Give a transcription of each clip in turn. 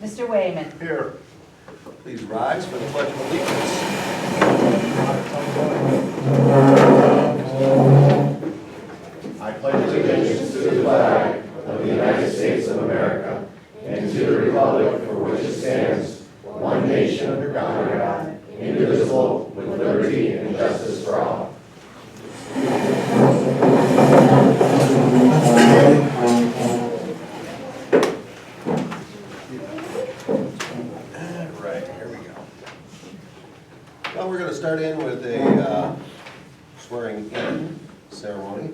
Mr. Wayman. Here. Please rise for the Pledge of Allegiance. I pledge allegiance to the flag of the United States of America and to the republic for which it stands, one nation under God, indivisible, with liberty and justice for all. Well, we're going to start in with a swearing in ceremony.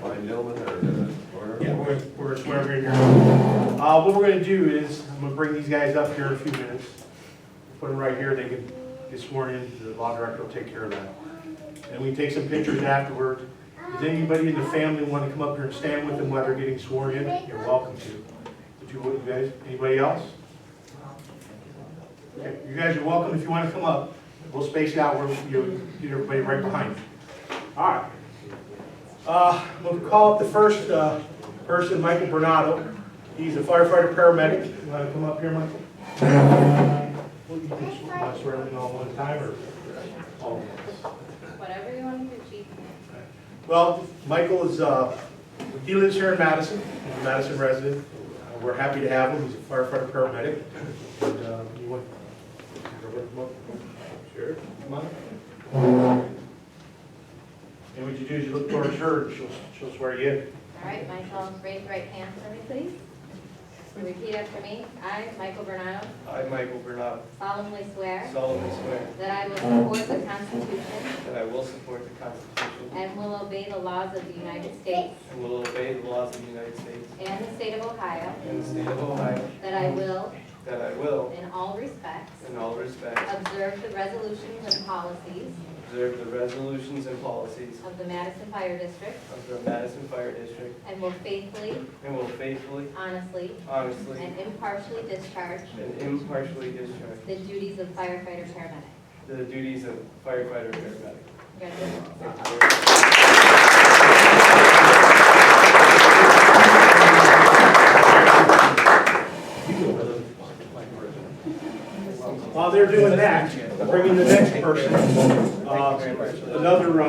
Fine gentlemen, or yeah, we're swearing in here. What we're going to do is, I'm going to bring these guys up here in a few minutes. Put them right here, they can get sworn in, the law director will take care of that. And we can take some pictures afterward. Does anybody in the family want to come up here and stand with them while they're getting sworn in? You're welcome to. Would you guys, anybody else? Okay, you guys are welcome if you want to come up. We'll space it out where you get everybody right behind you. All right. I'm going to call up the first person, Michael Bernardo. He's a firefighter paramedic. You want to come up here, Michael? Well, you can swear in all one time or all at once? Whatever you want to do, Chief. Well, Michael is, he lives here in Madison. He's a Madison resident. We're happy to have him. He's a firefighter paramedic. And, you want Sure, come on. And what you do is you look towards her and she'll swear you in. All right, Michael, raise your right hand for me, please. And repeat after me. I, Michael Bernardo, I, Michael Bernardo, solemnly swear solemnly swear that I will support the Constitution that I will support the Constitution and will obey the laws of the United States and will obey the laws of the United States and the state of Ohio, and the state of Ohio, that I will, that I will, in all respects, in all respects, observe the resolutions and policies observe the resolutions and policies of the Madison Fire District of the Madison Fire District and will faithfully, honestly, and impartially discharge and impartially discharge the duties of firefighter paramedic. the duties of firefighter paramedic. Congratulations. Thank you very much. While they're doing that, I'll bring in the next person. Another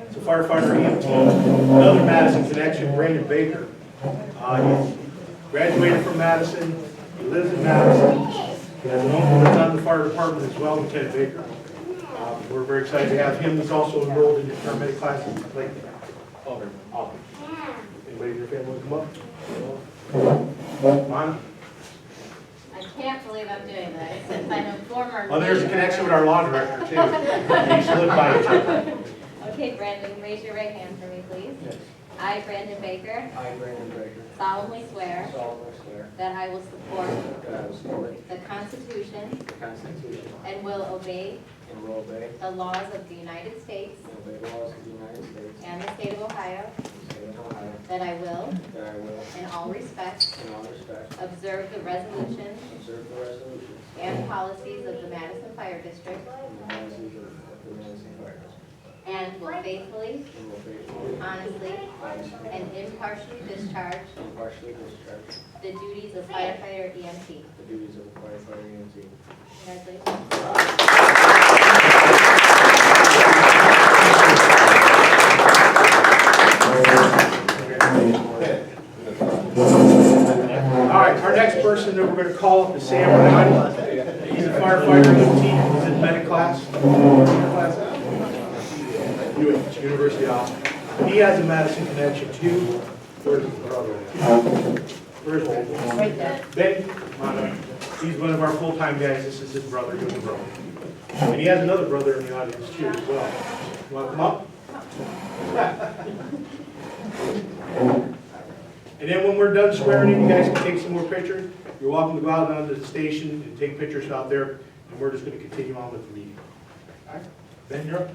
it's a firefighter EMT, another Madison connection, Brandon Baker. He graduated from Madison. He lives in Madison. He has an uncle that's on the fire department as well, Lieutenant Baker. We're very excited to have him. He's also enrolled in the paramedic class in Lake Auburn. Anybody in your family want to come up? Mona? I can't believe I'm doing this since I'm a former. Oh, there's a connection with our law director too. They used to live by each other. Okay, Brandon, raise your right hand for me, please. Yes. I, Brandon Baker, I, Brandon Baker, solemnly swear solemnly swear that I will support that I will support the Constitution the Constitution and will obey and will obey the laws of the United States and obey the laws of the United States and the state of Ohio, and the state of Ohio, that I will, that I will, in all respects, in all respects, observe the resolutions observe the resolutions and policies of the Madison Fire District and the policies of the Madison Fire District, and will faithfully, and will faithfully, honestly, honestly, and impartially discharge and partially discharge the duties of firefighter EMT. the duties of a firefighter EMT. Congratulations. All right, our next person that we're going to call up is Sam Renati. He's a firefighter EMT. He's in medic class. University of Austin. He has a Madison connection too. Where's his brother? Where's his Right there. Ben? Come on up. He's one of our full-time guys. This is his brother, younger brother. And he has another brother in the audience too as well. You want to come up? And then when we're done swearing in, you guys can take some more pictures. You're welcome to go out onto the station and take pictures out there, and we're just going to continue on with the meeting. All right. Ben, you're up.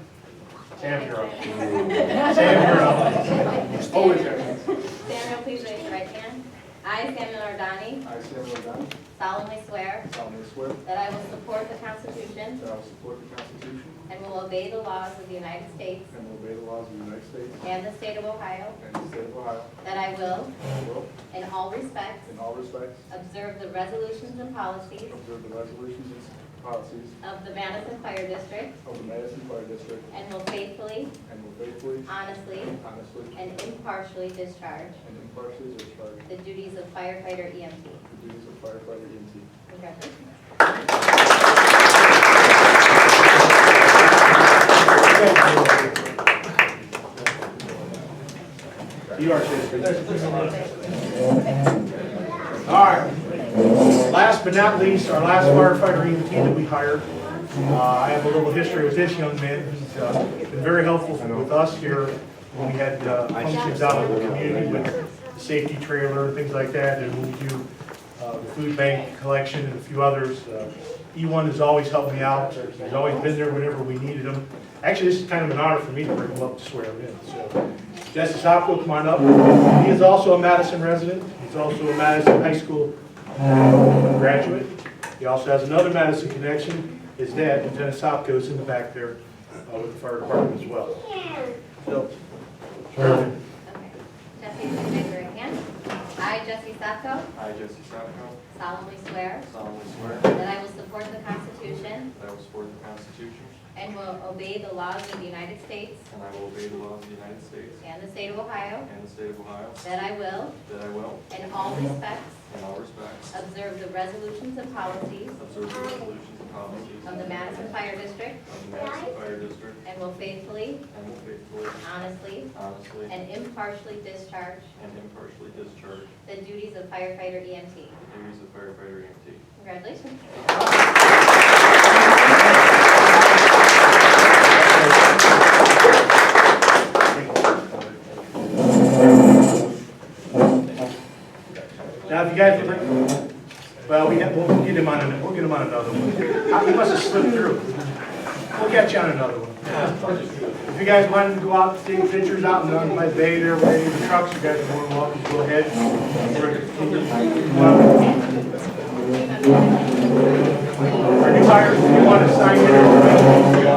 Sam, you're up. Sam, you're up. Always there. Samuel, please raise your right hand. I, Samuel Ardani, I, Samuel Dunn, solemnly swear solemnly swear that I will support the Constitution that I will support the Constitution and will obey the laws of the United States and will obey the laws of the United States and the state of Ohio, and the state of Ohio, that I will, and will, in all respects, in all respects, observe the resolutions and policies observe the resolutions and policies of the Madison Fire District of the Madison Fire District and will faithfully, and will faithfully, honestly, honestly, and impartially discharge and impartially discharge the duties of firefighter EMT. the duties of firefighter EMT. Congratulations. You are All right. Last but not least, our last firefighter EMT that we hired. I have a little history with this young man. He's been very helpful with us here when we had functions out in the community with the safety trailer and things like that, and when we do the food bank collection and a few others. E1 has always helped me out. He's always been there whenever we needed him. Actually, this is kind of an honor for me to bring him up to swear him in. So, Jesse Sopko, come on up. He is also a Madison resident. He's also a Madison High School graduate. He also has another Madison connection. His dad, Lieutenant Sopko, is in the back there with the fire department as well. So, Okay. Jesse, please raise your right hand. I, Jesse Sacco, I, Jesse Sacco, solemnly swear solemnly swear that I will support the Constitution that I will support the Constitution and will obey the laws of the United States and I will obey the laws of the United States and the state of Ohio, and the state of Ohio, that I will, in in all respects, all respects, observe the resolutions and policies observe the resolutions and policies of the Madison Fire District of the Madison Fire District and will faithfully, and will faithfully, honestly, honestly, and impartially discharge and impartially discharge the duties of firefighter EMT. the duties of firefighter EMT. Congratulations. now if you guys, well, we'll get him on another one. He must have slipped through. We'll get you on another one. If you guys want to go out and take pictures out in my bay there, where the trucks, you guys are more than welcome to go ahead. Our new hires, if you want to sign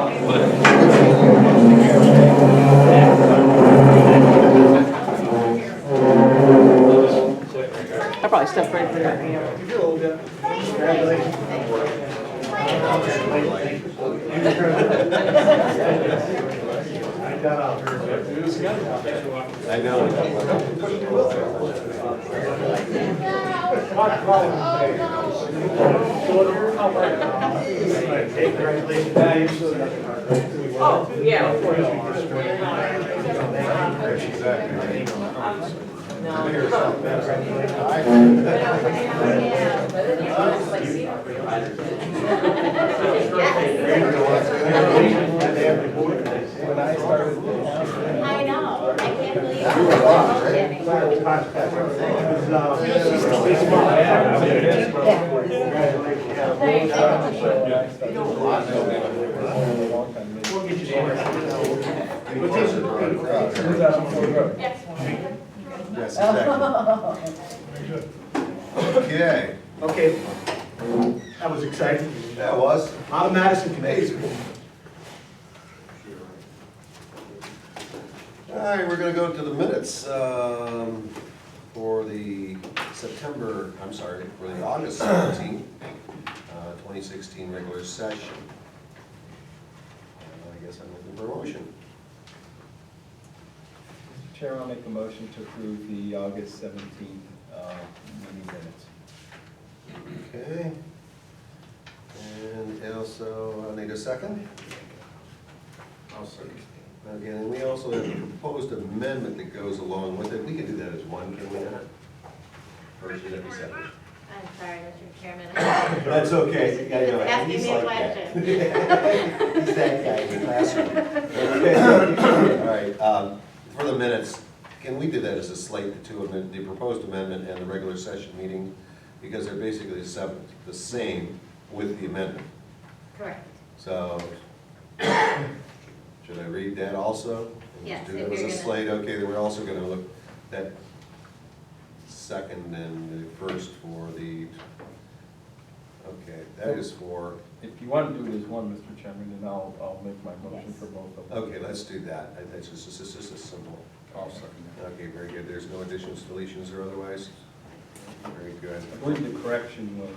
I probably stepped right through that hand. Congratulations. I got out here. I know. Oh, yeah, of course. That's exactly right. I know, I can't believe it. We'll get you somewhere. Yes, exactly. Okay, Okay, that was exciting. that was. Out of Madison, Connecticut. All right, we're gonna go to the minutes, for the for the August 17th, 2016 regular session. I guess I'm looking for a motion. Chair, I'll make a motion to approve the August 17th meeting minutes. Okay. And also, I need a second. I'll second. Okay, and we also have a proposed amendment that goes along with it. We can do that as one, can we not? Or should it be separate? I'm sorry, Mr. Chairman. That's okay. I know. Asking He's me a like that. question. He's that guy in the classroom. All right, for the minutes, can we do that as a slate, the two, the proposed amendment and the regular session meeting? Because they're basically the same with the amendment. Correct. So, should I read that also? And Yes, just do if that as you're a gonna- slate, okay, then we're also gonna look at second and the first for the, okay, that is for, If you want to do it as one, Mr. Chairman, then I'll make my motion for both of them. okay, let's do that. That's just a simple. I'll second that. Okay, very good. There's no additions, deletions, or otherwise? Very good. I believe the correction was,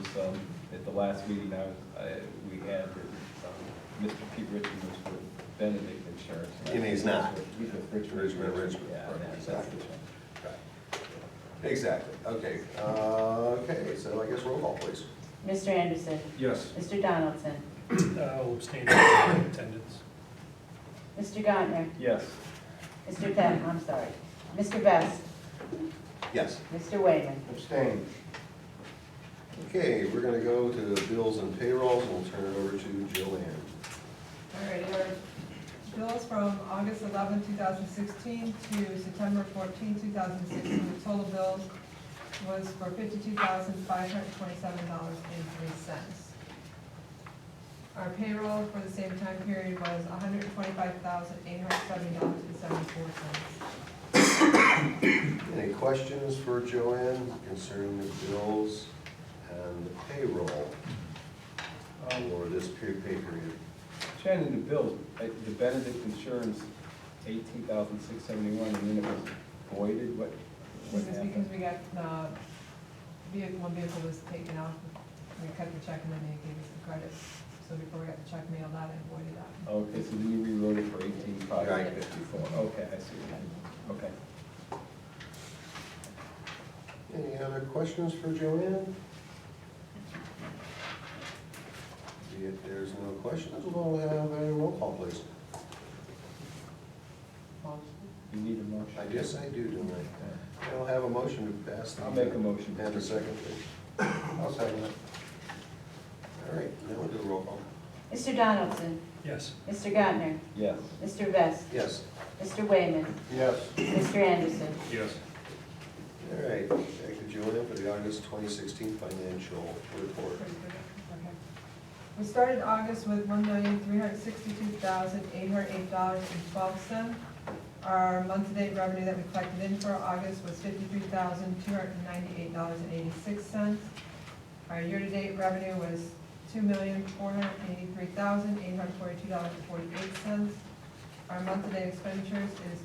at the last meeting, we had, Mr. Pete Richmond was for Benedict Insurance. And he's not. He's with Richmond. Richmond. Yeah, Right, that's exactly. the one. Exactly, okay. Okay, so I guess roll call, please. Mr. Anderson. Yes. Mr. Donaldson. I'll abstain from attendance. Mr. Gantner. Yes. Mr. Penn, I'm sorry. Mr. Best. Yes. Mr. Wayman. Abstain. Okay, we're gonna go to the bills and payrolls, and we'll turn it over to Joanne. All right, our bills from August 11, 2016 to September 14, 2016, the total bills was for $52,527.03. Our payroll for the same time period was $125,870.74. Any questions for Joanne concerning the bills and the payroll for this pay period? Shannon, the bills, the Benedict Insurance, $18,671, and then it was voided, what This is happened? because we got, one vehicle was taken off, we cut the check and then they gave us the credit. So before we got the check mailed out, I voided out. Okay, so then you rewrote it for $18,554. Okay, I see what you mean. Okay. Any other questions for Joanne? If there's no questions, we'll have a roll call, please. You need a motion? I guess I do, don't I? I'll have a motion to pass. I'll make a motion. And a second, please. I'll second it. All right, now we'll do a roll call. Mr. Donaldson. Yes. Mr. Gantner. Yes. Mr. Best. Yes. Mr. Wayman. Yes. Mr. Anderson. Yes. All right, back to Joanne for the August 2016 financial report. Okay. We started August with $1,362,808.12. Our month-to-date revenue that we collected in for August was $53,298.86. Our year-to-date revenue was $2,483,842.48. Our month-to-date expenditures is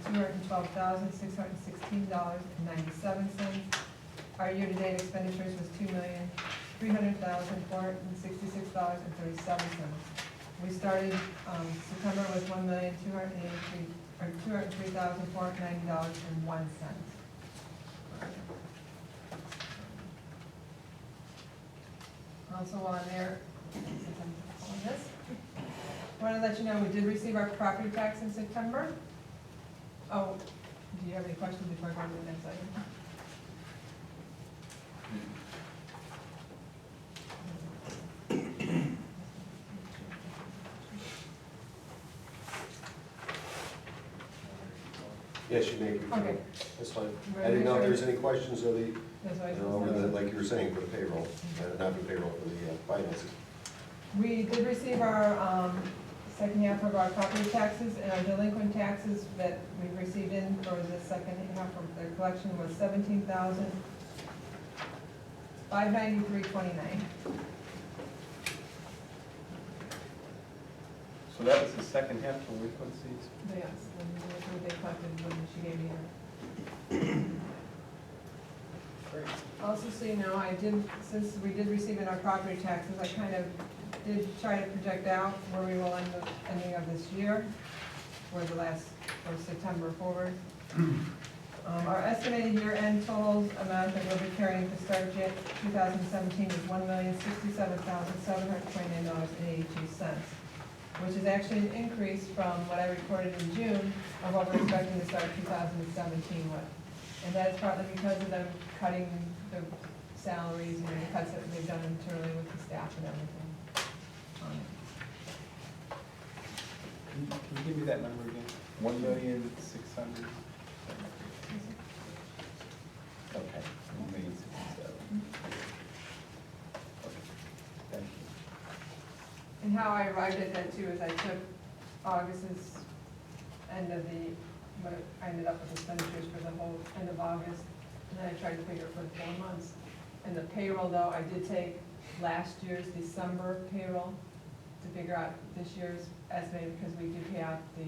$212,616.97. Our year-to-date expenditures was $2,300,466.37. We started September with $203,490.01. Also on there, since I'm on this, I want to let you know we did receive our property tax in September. Oh, do you have any questions before I go on to the next item? Yes, you may. Okay. That's fine. I didn't know if there was any questions of the, That's why I like you were saying, for the payroll, not the payroll, for the finances. We did receive our second half of our property taxes, and our delinquent taxes that we've received in for the second half of their collection was $17,593.29. So that was the second half delinquencies? Yes, and what they collected when she gave me her. Great. Also, so you know, since we did receive in our property taxes, I kind of did try to project out where we will end up ending of this year, for the last, from September forward. Our estimated year-end totals amount that we'll be carrying to start 2017 is $1,067,729.82, which is actually an increase from what I reported in June of what we're expecting to start 2017 with. And that is partly because of them cutting the salaries and the cuts that they've done internally with the staff and everything. Can you give me that number again? 1,600,000? Okay, 1,067,000. Okay, thank you. And how I arrived at that too is I took August's end of the, what I ended up with expenditures for the whole end of August, And then I tried to figure it for 4 months. And the payroll though, I did take last year's December payroll to figure out this year's estimated, because we do pay out the,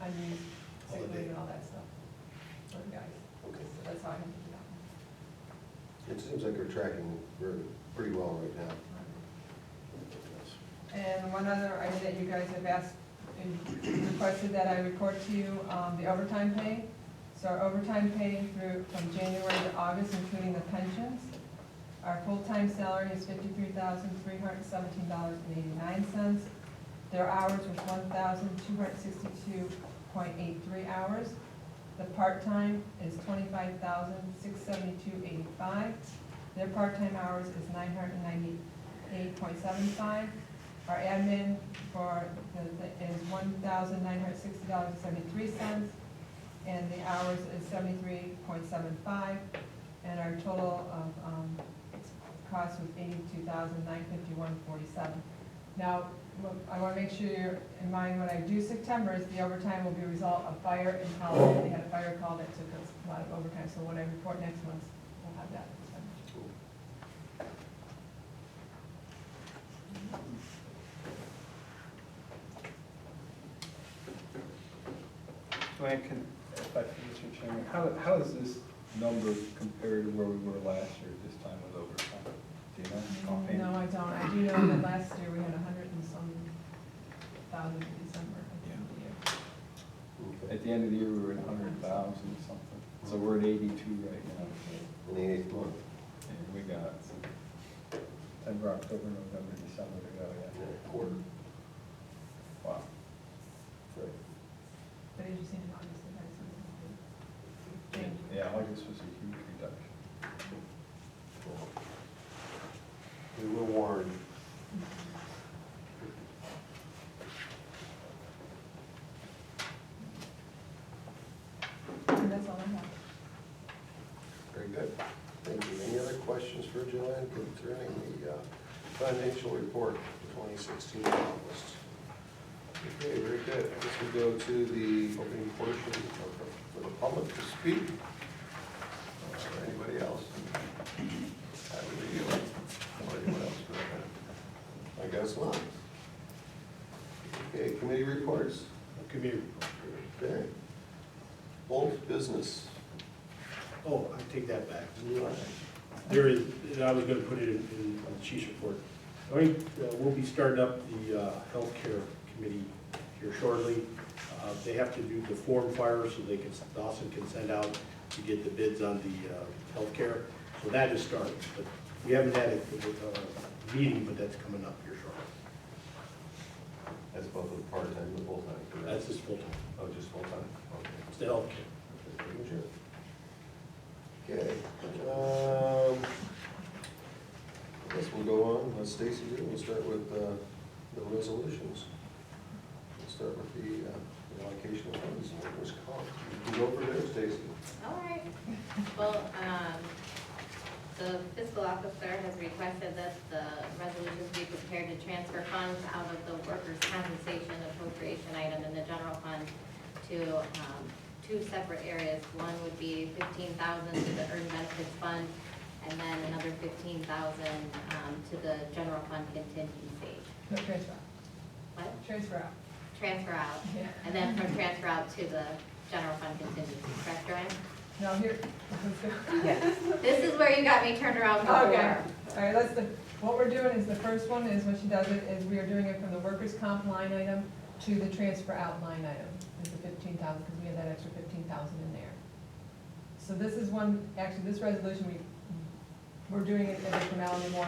unused sick leave and all that stuff for the guys. Okay. So that's how I have to do that. It seems like we're tracking pretty well right now. And one other item that you guys have asked, and requested that I report to you, the overtime pay. So our overtime pay from January to August, including the pensions. Our full-time salary is $53,317.89. Their hours was 1,262.83 hours. The part-time is 25,672.85. Their part-time hours is 998.75. Our admin for is $1,960.73, and the hours is 73.75, and our total of cost was $82,951.47. Now, I want to make sure you're in mind when I do September is the overtime will be a result of fire and holiday. They had a fire call that took us a lot of overtime, so when I report next month, we'll have that. If I can, Mr. Chairman, how does this number compare to where we were last year at this time with overtime? Do you know? offhand? No, I don't. I do know that last year we had 100 and some thousand in December at the end of the year. Okay. At the end of the year, we were at 100,000 something, so we're at 82 right now. In the 8th month. And we got September, October, November, December to go, Yeah, yeah. quarter. Wow. Right. But as you see in August, the guys change. Yeah, August was a huge reduction. We were warned. And that's all I have. Very good. Thank you. Any other questions for Joanne concerning the financial report for 2016 August? Okay, very good. I guess we go to the opening portion for the public to speak. Anybody else? I would review it. Or anyone else for that? I guess not. Okay, committee reports. Committee. Okay. Old business. Oh, I take that back. All right. There is, and I was gonna put it in the chief's report. We'll be starting up the healthcare committee here shortly. They have to do the form fire so they can, Dawson can send out to get the bids on the healthcare. So that is starting, but we haven't had a meeting, but that's coming up here shortly. That's both the part-time and the full-time, correct? That's just full time. Oh, just full-time, okay. It's the healthcare. Just making sure. Okay, I guess we'll go on, let Stacy do, we'll start with the resolutions. We'll start with the allocation of funds, and workers' comp. You can go for there, Stacy. All right. Well, the fiscal officer has requested that the resolutions be prepared to transfer funds out of the workers' compensation appropriation item in the general fund to two separate areas. One would be $15,000 to the earned benefits fund, and then another $15,000 to the general fund contingency. No, transfer out. What? Transfer out. Transfer out, Yeah. and then from transfer out to the general fund contingency. Correct, Joanne? Now here. Yes. This is where you got me turned around before. Okay, all right, what we're doing is, the first one is, when she does it, is we are doing it from the workers' comp line item to the transfer out line item, is the 15,000, because we had that extra 15,000 in there. So this is one, actually, this resolution, we're doing it as a formality more,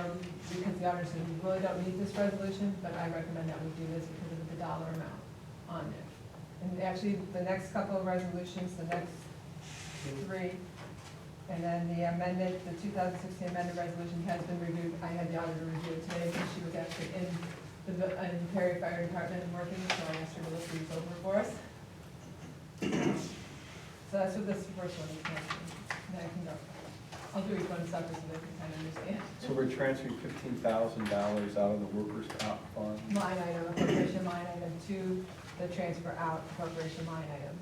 because the auditor said we really don't need this resolution, but I recommend that we do this because of the dollar amount on it. And actually, the next couple of resolutions, the next three, and then the amended, the 2016 amended resolution has been reviewed. I had the auditor review it today, because she was actually in Perry Fire Department and working, so I asked her to look these over for us. So that's what this first one is. Now I can go. I'll do each one separate so they can kind of understand. So we're transferring $15,000 out of the workers' comp fund? Line item, appropriation line item to the transfer out appropriation line item.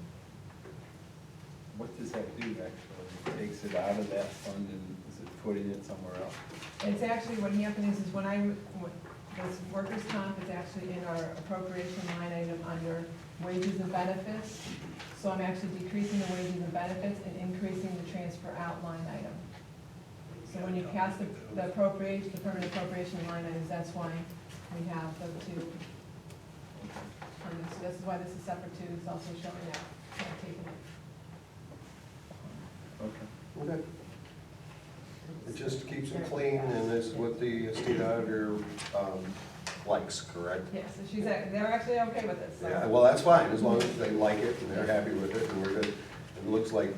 what does that do actually? It takes it out of that fund and is it putting it somewhere else? It's actually, what happened is when this workers' comp is actually in our appropriation line item under wages and benefits. So I'm actually decreasing the wages and benefits and increasing the transfer out line item. So when you pass the appropriation, the permanent appropriation line items, that's why we have the two. So this is why this is separate too, it's also showing that, taking it. Okay. Okay. It just keeps it clean and is what the state auditor likes, correct? Yeah, so they're actually okay with it, so. Yeah, well, that's fine, as long as they like it and they're happy with it and we're good. It looks like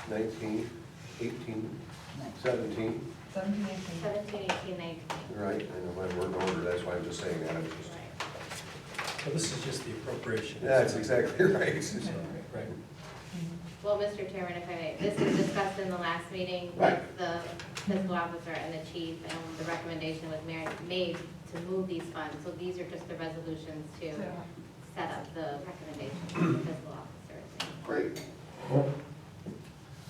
19, 18, 17, 17, 18. 17, 18, 19. right? I know my word order, that's why I'm just saying that. I was just- So this is just the appropriation. That's exactly right. Right. Well, Mr. Chairman, if I may, this was discussed in the last meeting Right. with the fiscal officer and the chief, and the recommendation was made to move these funds. So these are just the resolutions to set up the recommendation from the fiscal officer. Great.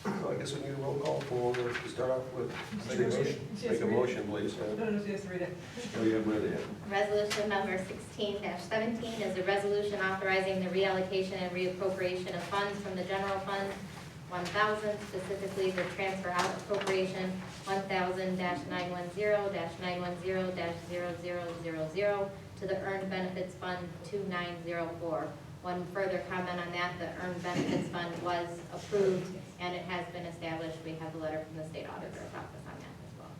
So I guess we need a roll call for, to start off with. Make a motion. Make a motion, please. No, just read it. Oh, you have read it. Resolution number 16-17 is a resolution authorizing the reallocation and reappropriation of funds from the general fund 1,000, specifically the transfer out appropriation 1,000-910-910-0000 to the earned benefits fund 2904. One further comment on that, the earned benefits fund was approved and it has been established. We have a letter from the state auditor's office on that as well.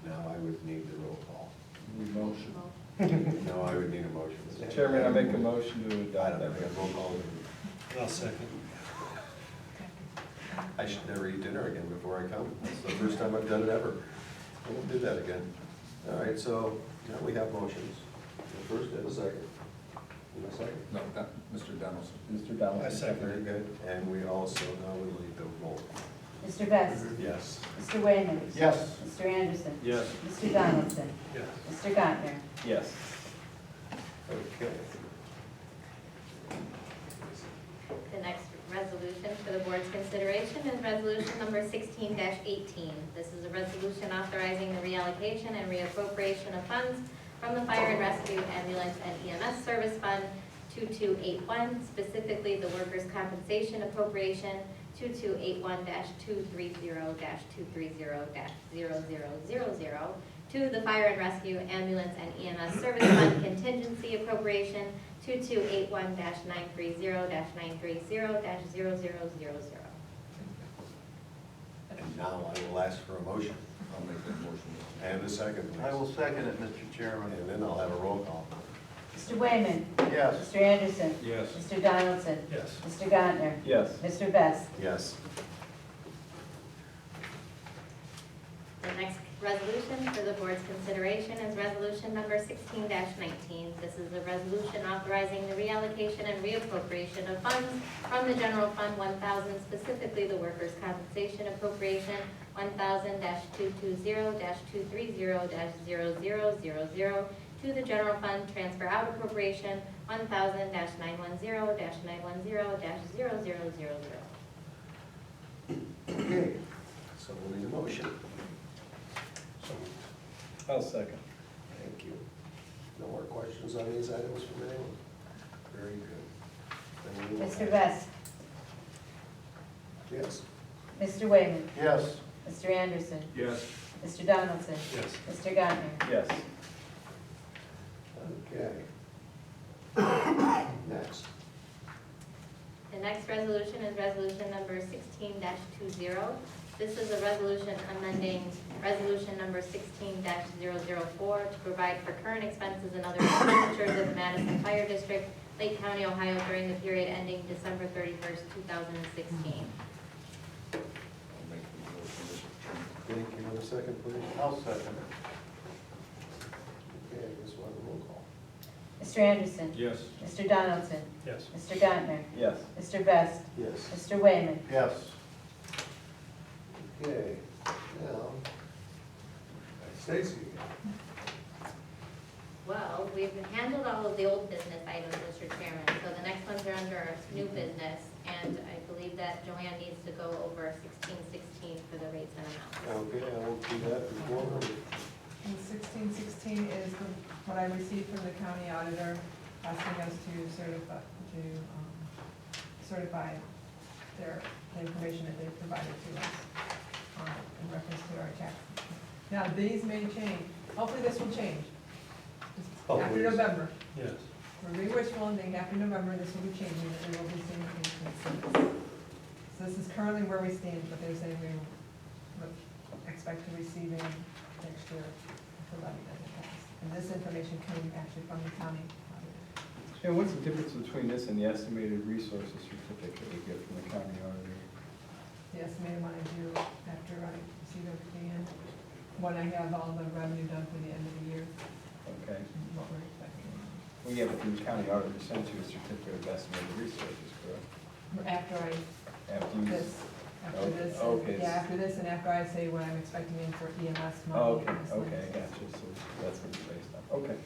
Now I would need the roll call. Need motion. No, I would need a motion. Mr. Chairman, I make a motion to I adopt don't that. have a roll call. I'll second. I should never eat dinner again before I come. It's the first time I've done it ever. I won't do that again. All right, so now we have motions. The first and a second. And a second. No, Mr. Donaldson. Mr. Donaldson. I second. Very good. And we also now will lead the roll. Mr. Best? Yes. Mr. Wayman? Yes. Mr. Anderson? Yes. Mr. Donaldson? Yes. Mr. Gottner? Yes. Okay. The next resolution for the board's consideration is resolution number 16-18. This is a resolution authorizing the reallocation and reappropriation of funds from the Fire and Rescue Ambulance and EMS Service Fund 2281, specifically the Workers' Compensation Appropriation 2281-230-230-0000 to the Fire and Rescue Ambulance and EMS Service Fund Contingency Appropriation 2281-930-930-0000. And now I will ask for a motion. I'll make that motion. And a second, please. I will second it, Mr. Chairman. And then I'll have a roll call. Mr. Wayman? Yes. Mr. Anderson? Yes. Mr. Donaldson? Yes. Mr. Gottner? Yes. Mr. Best? Yes. The next resolution for the board's consideration is resolution number 16-19. This is a resolution authorizing the reallocation and reappropriation of funds from the general fund 1,000, specifically the workers' compensation appropriation 1,000-220-230-0000 to the general fund transfer out appropriation 1,000-910-910-0000. Okay, so we'll need a motion. I'll second. Thank you. No more questions on these items from anyone? Very good. Then we will Mr. have- Best? Yes. Mr. Wayman? Yes. Mr. Anderson? Yes. Mr. Donaldson? Yes. Mr. Gottner? Yes. Okay. Next. The next resolution is resolution number 16-20. This is a resolution amending resolution number 16-004 to provide for current expenses and other expenditures of the Madison Fire District, Lake County, Ohio during the period ending December 31st, 2016. I'll make the motion, Mr. Chairman. Thank you. In a second, please. I'll second it. Okay, this one, roll call. Mr. Anderson? Yes. Mr. Donaldson? Yes. Mr. Gottner? Yes. Mr. Best? Yes. Mr. Wayman? Yes. Okay, now, Stacy. Well, we've handled all of the old business items, Mr. Chairman, so the next ones are under our new business, and I believe that Joanne needs to go over 1616 for the rates and amounts. Okay, I will do that before. And 1616 is what I received from the county auditor, asking us to certify the information that they provided to us in reference to our tax. Now, these may change. Hopefully this will change. After Hopefully. November. Yes. We're really wishful and think after November this will be changing, and we will be seeing increases. So this is currently where we stand, but they're saying we would expect to receive in next year if the levy doesn't pass. And this information came actually from the county auditor. And what's the difference between this and the estimated resources certificate we get from the county auditor? The estimated one I do after I receive everything in, when I have all the revenue done for the end of the year, Okay. and what we're expecting. Well, yeah, but the county auditor sent you a certificate of estimated resources, correct? After I, After you. this, after this, Okay. yeah, after this and after I say what I'm expecting in for EMS money. Oh, okay, and this okay, I money. got you, so that's what it's based on, okay.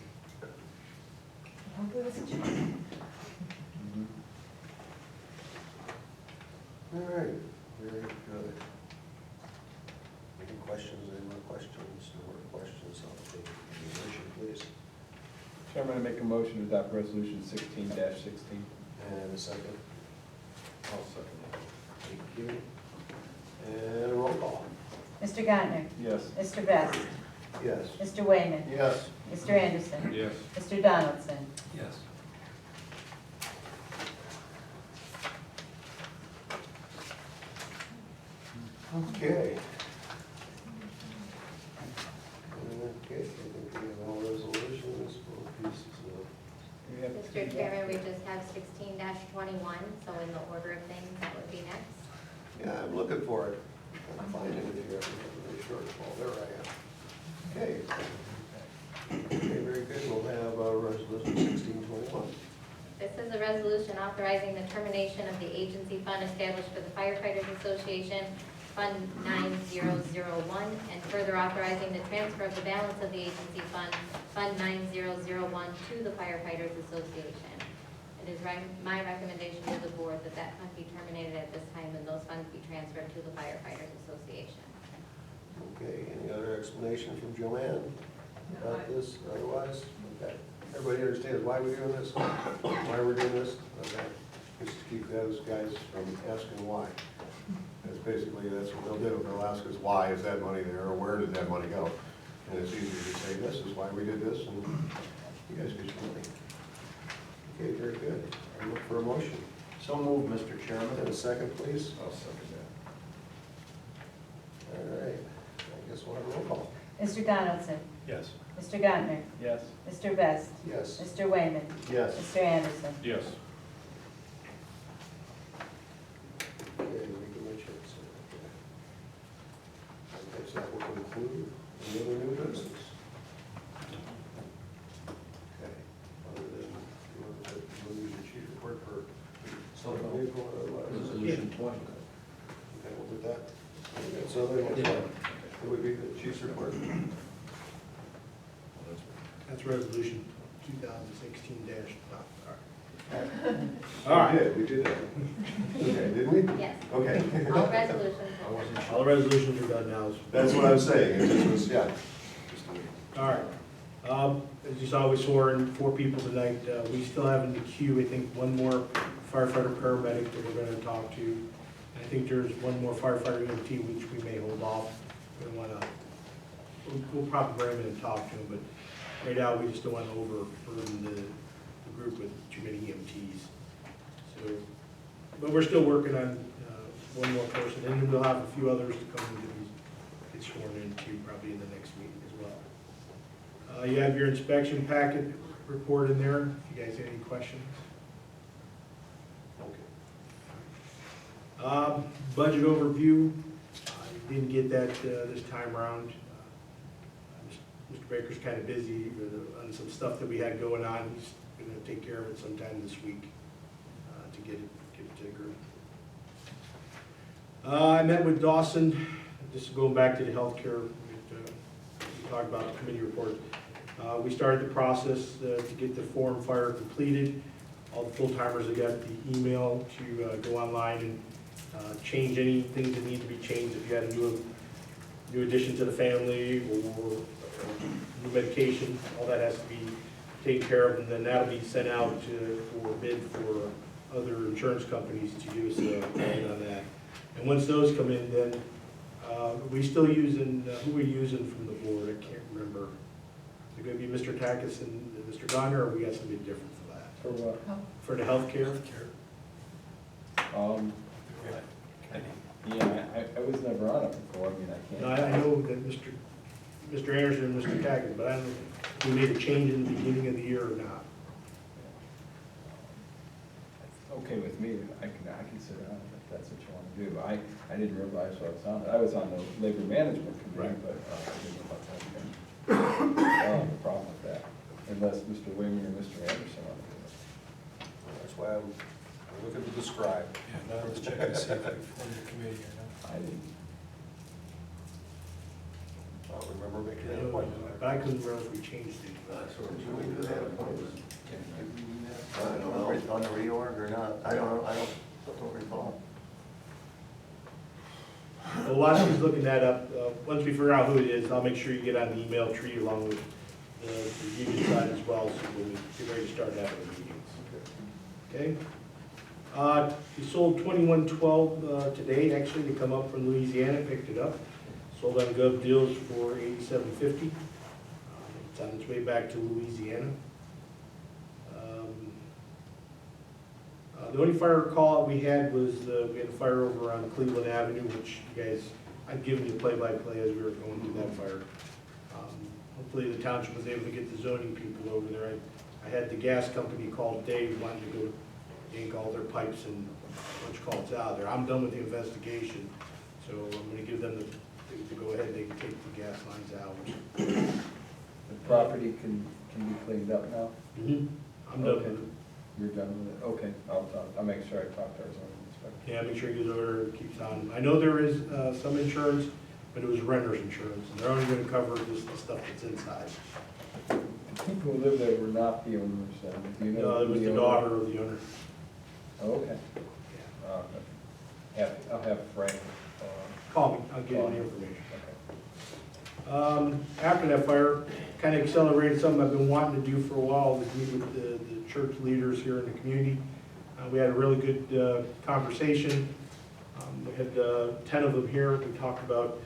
Hopefully this will change. Mhm. All right, very good. Any questions, any more questions, no more questions, I'll take a motion, please. Chairman, I make a motion to adopt resolution 16-16. And a second. I'll second that. Thank you. And a roll call. Mr. Gantner. Yes. Mr. Best. Yes. Mr. Wayman. Yes. Mr. Anderson. Yes. Mr. Donaldson. Yes. Okay. Okay, I think we have all resolutions, both pieces of. We have Mr. Chairman, we just have 16-21, so in the order of things, that would be next. Yeah, I'm looking for it. I'm finding it here. Really shortfall. There I am. Okay. Okay, very good. We'll have resolution 1621. This is a resolution authorizing the termination of the agency fund established for the Firefighters Association, Fund 9001, and further authorizing the transfer of the balance of the agency fund, Fund 9001, to the Firefighters Association. It is my recommendation to the board that that fund be terminated at this time and those funds be transferred to the Firefighters Association. Okay, any other explanation from Joanne No, about this, otherwise? Okay, everybody understands why we're doing this, why we're doing this? Okay, just to keep those guys from asking why. That's basically, that's what they'll do, they'll ask us, why is that money there, or where did that money go? And it's easier to say, this is why we did this, and you guys get your money. Okay, very good. I look for a motion. So moved, Mr. Chairman. And a second, please. I'll second that. All right, I guess we'll have a roll call. Mr. Donaldson. Yes. Mr. Gantner. Yes. Mr. Best. Yes. Mr. Wayman. Yes. Mr. Anderson. Yes. Okay, we can mention it, so, okay. I guess that will conclude any other new business. Okay, other than, you want to use the chief report for Resolution 20. Okay, we'll do that. Okay, so then it would be the chief's report. That's resolution 2016-. All right. We did that. Okay, didn't we? Yes. Okay. All resolutions. I wasn't All sure. the resolutions are done now. That's what I'm saying, it just was, yeah. Just a week. All right. As you saw, we swore in 4 people tonight. We still have in the queue, I think, one more firefighter paramedic that we're going to talk to. I think there's one more firefighter EMT, which we may hold off. We don't want to, we'll probably bring him in and talk to him, but right now, we just don't want to overburden the group with too many EMTs. So, but we're still working on one more person, and we'll have a few others to come and get sworn into probably in the next meeting as well. You have your inspection packet report in there, if you guys have any questions. Budget overview, didn't get that this time around. Mr. Baker's kind of busy on some stuff that we had going on. He's going to take care of it sometime this week to get it to the group. I met with Dawson, just going back to the healthcare. We talked about the committee report. We started the process to get the form fire completed. All the full-timers have got the email to go online and change any things that need to be changed. If you had a new addition to the family or new medication, all that has to be taken care of, and then that'll be sent out for bid for other insurance companies to use on that. And once those come in, then we still using, who are we using from the board? I can't remember. Is it going to be Mr. Takis and Mr. Donner, or we got something different for that? For what? For the healthcare? Yeah, I was never on it before, I mean, I No, can't. I know that Mr. Anderson and Mr. Takis, but I don't know if we made a change in the beginning of the year or not. It's okay with me, I can sit on it if that's what you want to do. I didn't realize what I was on. I was on the labor management committee, Right. but I didn't know about that. I don't have a problem with that, unless Mr. Wayman or Mr. Anderson want to do it. That's why I'm looking to describe. Yeah, now let's check and see if we formed the committee or not. I didn't. I don't remember making I that know, appointment. but I couldn't remember if we changed it. Should we do that appointment? I don't know, on the reorg or not, I don't recall. Well, while she's looking that up, once we figure out who it is, I'll make sure you get on the email tree along with the union side as well, so when we get ready to start having the meetings. Okay? We sold 2112 today, actually, they come up from Louisiana, picked it up. Sold on Gov Deals for $87.50. It's on its way back to Louisiana. The only fire call we had was, we had a fire over on Cleveland Avenue, which you guys, I'd given you play-by-play as we were going through that fire. Hopefully the township was able to get the zoning people over there. I had the gas company call Dave, wanting to go yank all their pipes and bunch of calls out there. I'm done with the investigation, so I'm gonna give them to go ahead, they can take the gas lines out. The property can be cleaned up now? I'm done with it. You're done with it? Okay, I'll make sure I talk to our zoning inspector. Yeah, make sure he goes over, keeps on. I know there is some insurance, but it was renter's insurance, and they're only gonna cover just the stuff that's inside. The people who live there were not the owners, do you know? It was who the owner- daughter of the owner. Oh, okay. I'll have Frank, Call me, I'll give you the information. okay. After that fire, kind of accelerated something I've been wanting to do for a while, was meet with the church leaders here in the community. We had a really good conversation. We had 10 of them here. We talked about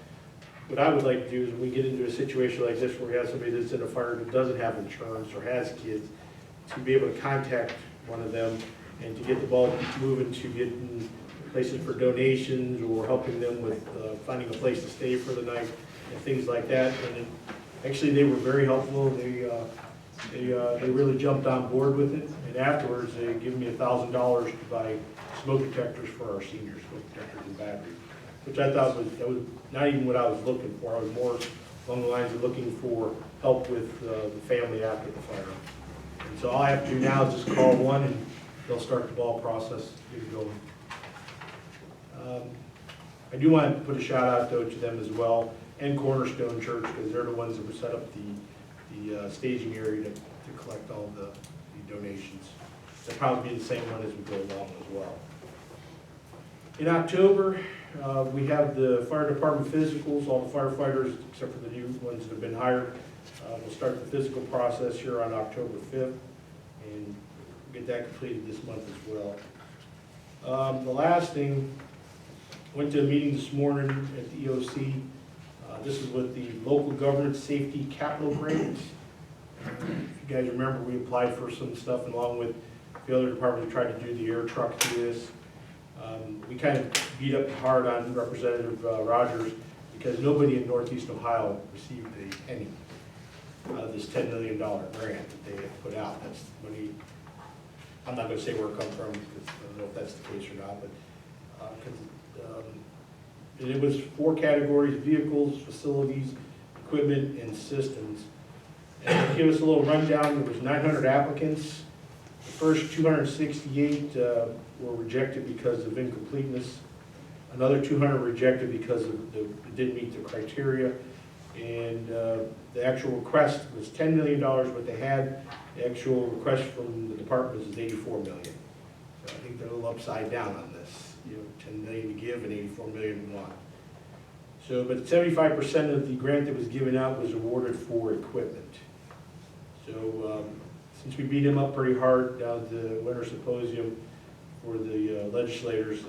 what I would like to do is when we get into a situation like this where we have somebody that's in a fire that doesn't have insurance or has kids, to be able to contact one of them and to get the ball moving to getting places for donations or helping them with finding a place to stay for the night and things like that. And actually, they were very helpful. They really jumped on board with it. And afterwards, they gave me $1,000 to buy smoke detectors for our seniors, smoke detectors and batteries, which I thought that was not even what I was looking for. I was more along the lines of looking for help with the family after the fire. And so all I have to do now is just call one, and they'll start the ball process, get it going. I do want to put a shout out though to them as well, and Cornerstone Church, because they're the ones that would set up the staging area to collect all the donations. They'll probably be the same one as we go along as well. In October, we have the fire department physicals. All the firefighters, except for the new ones that have been hired, will start the physical process here on October 5th, and get that completed this month as well. The last thing, went to a meeting this morning at the EOC. This is with the local government safety capital grants. If you guys remember, we applied for some stuff, and along with the other departments, tried to do the air truck through this. We kind of beat up hard on Representative Rogers because nobody in Northeast Ohio received a penny out of this $10 million grant that they had put out. That's money, I'm not going to say where it comes from because I don't know if that's the case or not, but and it was 4 categories: vehicles, facilities, equipment, and systems. And to give us a little rundown, there was 900 applicants. The first 268 were rejected because of incompleteness. Another 200 rejected because it didn't meet the criteria. And the actual request was $10 million what they had. The actual request from the department is $84 million. So I think they're a little upside down on this. You know, 10 million to give and 84 million to want. So, but 75% of the grant that was given out was awarded for equipment. So since we beat him up pretty hard down at the winter symposium for the legislators,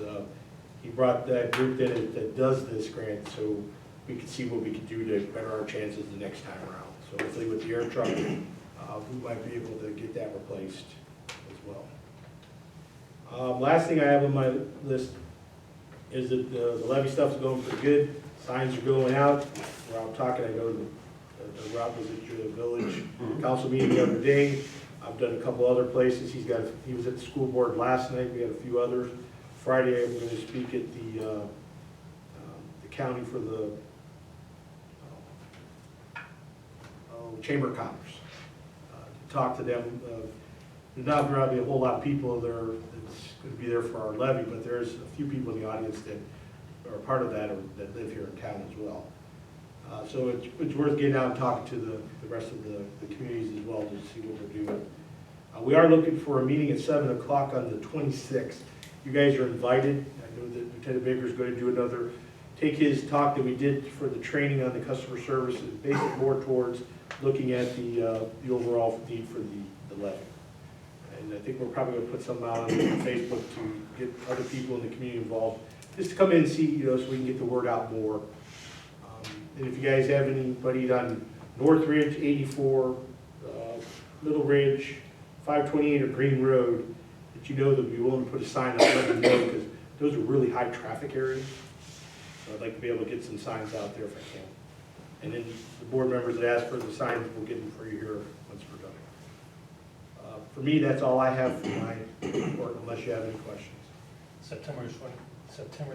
he brought that group in that does this grant so we could see what we could do to better our chances the next time around. So hopefully with the air truck, we might be able to get that replaced as well. Last thing I have on my list is that the levy stuff's going pretty good. Signs are going out. Where I'm talking, I know the route was at your village council meeting the other day. I've done a couple other places. He was at the school board last night. We had a few others. Friday, I'm going to speak at the county for the Chamber of Commerce. To talk to them. There's not going to be a whole lot of people there that's going to be there for our levy, but there's a few people in the audience that are part of that or that live here in town as well. So it's worth getting out and talking to the rest of the communities as well to see what we're doing. We are looking for a meeting at 7 o'clock on the 26th. You guys are invited. I know that Lieutenant Baker is going to do take his talk that we did for the training on the customer service, basically more towards looking at the overall need for the levy. And I think we're probably going to put something out on Facebook to get other people in the community involved, just to come in and see, so we can get the word out more. And if you guys have anybody on North Ridge, 84, Middle Ridge, 528 or Green Road, that you know that would be willing to put a sign up, let them know, because those are really high traffic areas. So I'd like to be able to get some signs out there if I can. And then the board members that ask for the signs, we'll get them for you here once we're done. For me, that's all I have for my report, unless you have any questions. September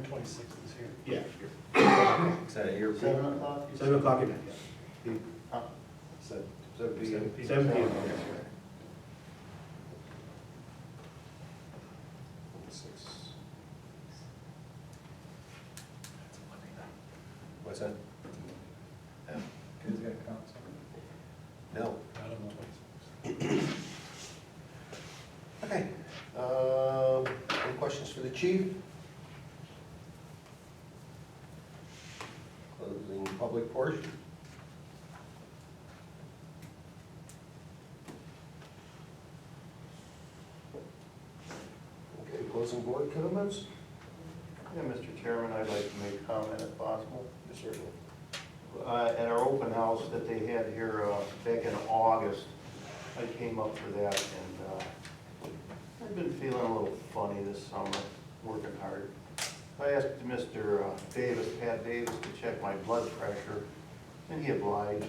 26th is here. Yeah, Is that at your 7 o'clock? 7 o'clock at night, yeah. 7 p.m. 7 p.m. What's that? Kids got council. No. Not on the 26th. Okay. Any questions for the chief? Closing public portion. Okay, closing board comments? Yeah, Mr. Chairman, I'd like to make a comment if possible. Yes, certainly. At our open house that they had here back in August, I came up for that, and I've been feeling a little funny this summer, working hard. I asked Mr. Davis, Pat Davis, to check my blood pressure, and he obliged.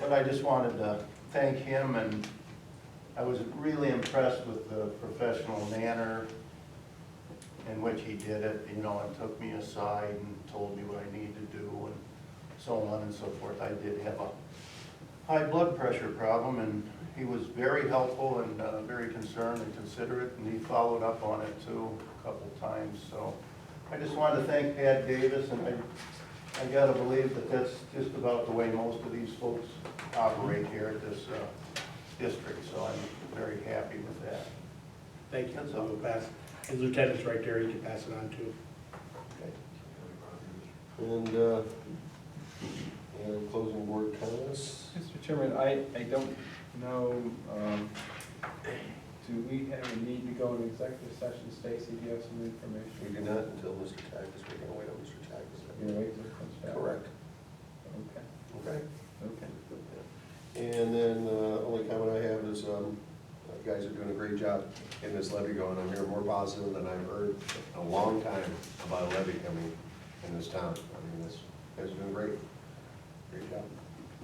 But I just wanted to thank him, and I was really impressed with the professional manner in which he did it, and took me aside and told me what I need to do, and so on and so forth. I did have a high blood pressure problem, and he was very helpful and very concerned and considerate, and he followed up on it too a couple times. So I just wanted to thank Pat Davis, and I gotta believe that that's just about the way most of these folks operate here at this district, so I'm very happy with that. Thank you. That's So all. we'll pass. His lieutenant's right there. You can pass it on to him. And closing board comments? Mr. Chairman, I don't know, do we have a need to go to executive session? Stacy, do you have some We information? do not until Mr. Tackes, we're gonna wait on Mr. Tackes. You're gonna wait till it comes back? Correct. Okay, Okay. okay. And then, only comment I have is, you guys are doing a great job getting this levy going. I'm hearing more positive than I've heard in a long time about a levy coming in this town. I mean, this, you guys are doing great. Great job.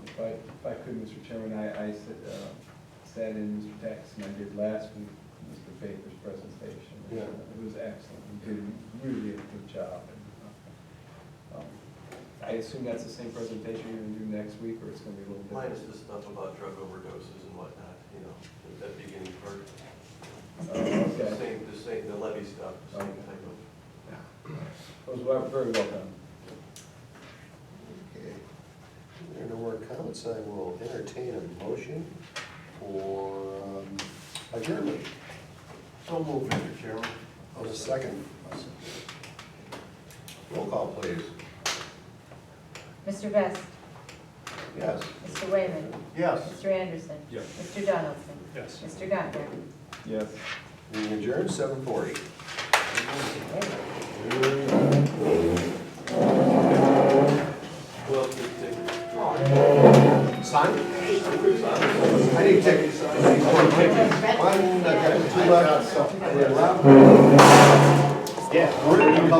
If I could, Mr. Chairman, I sat in Mr. Tax and I did last week, Mr. Baker's presentation. Yeah. It was excellent. He did really a good job. And, I assume that's the same presentation you're going to do next week, or it's going to be a little different? Minus the stuff about drug overdoses and whatnot, that beginning part. Okay. The levy stuff, the same Okay. type of. It was very well done. Okay. comments, I will entertain a motion for adjournment. So move, Mr. Chairman. On a second. Roll call, please. Mr. Best? Yes. Mr. Wayman? Yes. Mr. Anderson? Yes. Mr. Donaldson? Yes. Mr. Gardner? Yes. Meeting adjourned, 7:40. Well, take Sign? I need tickets. One, two left. Yeah, we're in a couple.